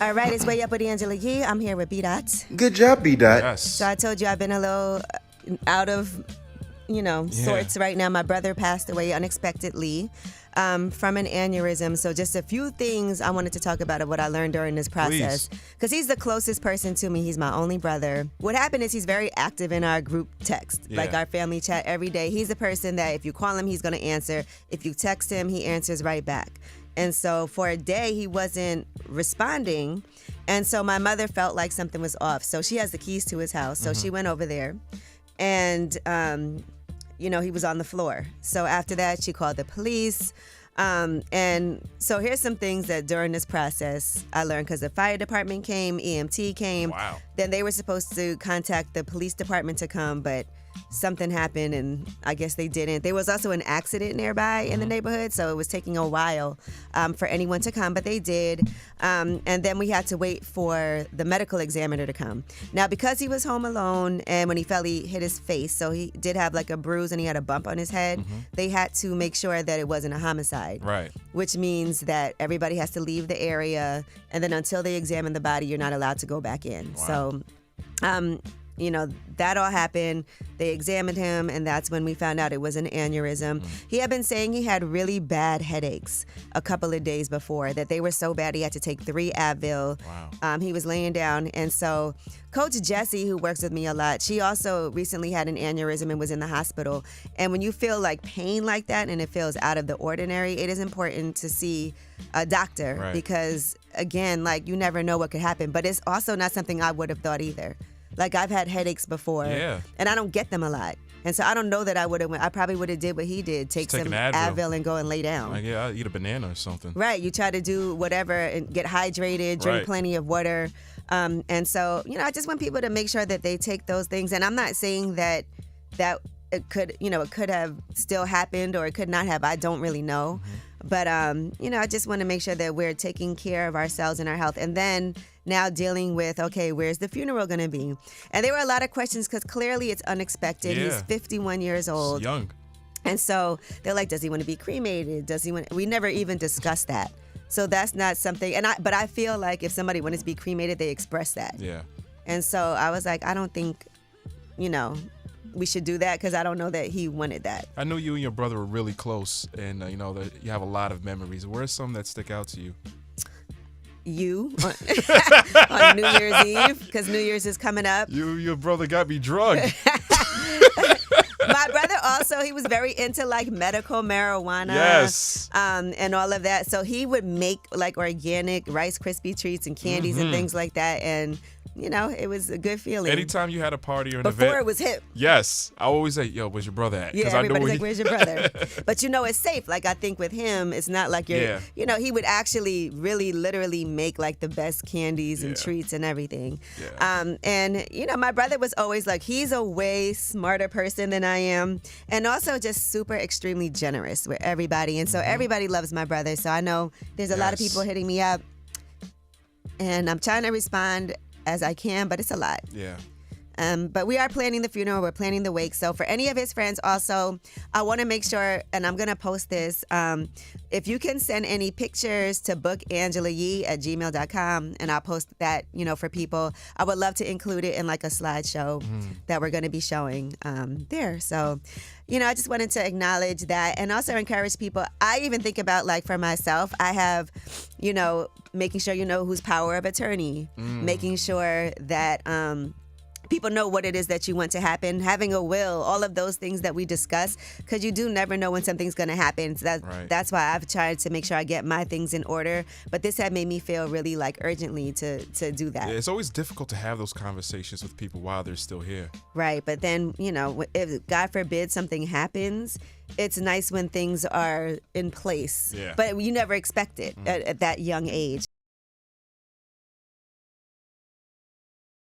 All right, it's Way Up with Angela Yee. I'm here with B-Dot. Good job, B-Dot. Yes. So I told you I've been a little out of, sorts right now. My brother passed away unexpectedly from an aneurysm. So just a few things I wanted to talk about of what I learned during this process. Because he's the closest person to me. He's my only brother. What happened is he's very active in our group text, like our family chat every day. He's the person that if you call him, he's going to answer. If you text him, he answers right back. And so for a day, he wasn't responding. And so my mother felt like something was off. So she has the keys to his house. So she went over there and, he was on the floor. So after that, she called the police. And so here's some things that during this process I learned, because the fire department came, EMT came. Wow. Then they were supposed to contact the police department to come, but something happened and I guess they didn't. There was also an accident nearby in the neighborhood, so it was taking a while for anyone to come, but they did. And then we had to wait for the medical examiner to come. Now, because he was home alone and when he fell, he hit his face, so he did have like a bruise and he had a bump on his head. They had to make sure that it wasn't a homicide. Right. Which means that everybody has to leave the area, and then until they examine the body, you're not allowed to go back in. Wow. So, that all happened. They examined him, and that's when we found out it was an aneurysm. He had been saying he had really bad headaches a couple of days before, that they were so bad he had to take 3 Advil. Wow. He was laying down. And so Coach Jessie, who works with me a lot, she also recently had an aneurysm and was in the hospital. And when you feel like pain like that and it feels out of the ordinary, it is important to see a doctor. Right. Because, again, like, you never know what could happen. But it's also not something I would have thought either. Like, I've had headaches before, and I don't get them a lot. And so I don't know that I would have I probably would have did what he did, take some Advil and go and lay down. Like, I'll eat a banana or something. Right. You try to do whatever and get hydrated, drink plenty of water. And so, I just want people to make sure that they take those things. And I'm not saying that it could, it could have still happened or it could not have. I don't really know. But, I just want to make sure that we're taking care of ourselves and our health. And then now dealing with, okay, where's the funeral going to be? And there were a lot of questions because clearly it's unexpected. Yeah. He's 51 years old. He's young. And so they're like, does he want to be cremated? We never even discussed that. So that's not something. But I feel like if somebody wanted to be cremated, they express that. Yeah. And so I was like, I don't think, we should do that because I don't know that he wanted that. I know you and your brother were really close, and that you have a lot of memories. Where are some that stick out to you? You on New Year's Eve, because New Year's is coming up. Your brother got me drugged. My brother also, he was very into like medical marijuana. Yes. And all of that. So he would make like organic Rice Krispie treats and candies and things like that. And, it was a good feeling. Anytime you had a party or an Before event. it was hip. Yes. I always say, yo, where's your brother at? Yeah, everybody's like, where's your brother? But it's safe. Like, I think with him, it's not like he would actually really literally make like the best candies and treats and everything. Yeah. And, my brother was always like, he's a way smarter person than I am. And also just super extremely generous with everybody. And so everybody loves my brother. So I know there's a lot of people hitting me up. And I'm trying to respond as I can, but it's a lot. Yeah. But we are planning the funeral. We're planning the wake. So for any of his friends also, I want to make sure, and I'm going to post this, if you can send any pictures to bookangelaYee@gmail.com, and I'll post that, for people. I would love to include it in like a slideshow that we're going to be showing there. So, I just wanted to acknowledge that and also encourage people. I even think about like for myself, I have, making sure who's power of attorney, making sure that people know what it is that you want to happen, having a will, all of those things that we discuss, because you do never know when something's going to happen. So that's why I've tried to make sure I get my things in order. But this had made me feel really like urgently to do that. Yeah, it's always difficult to have those conversations with people while they're still here. Right. But then, if God forbid something happens, it's nice when things are in place. Yeah. But you never expect it at that young age.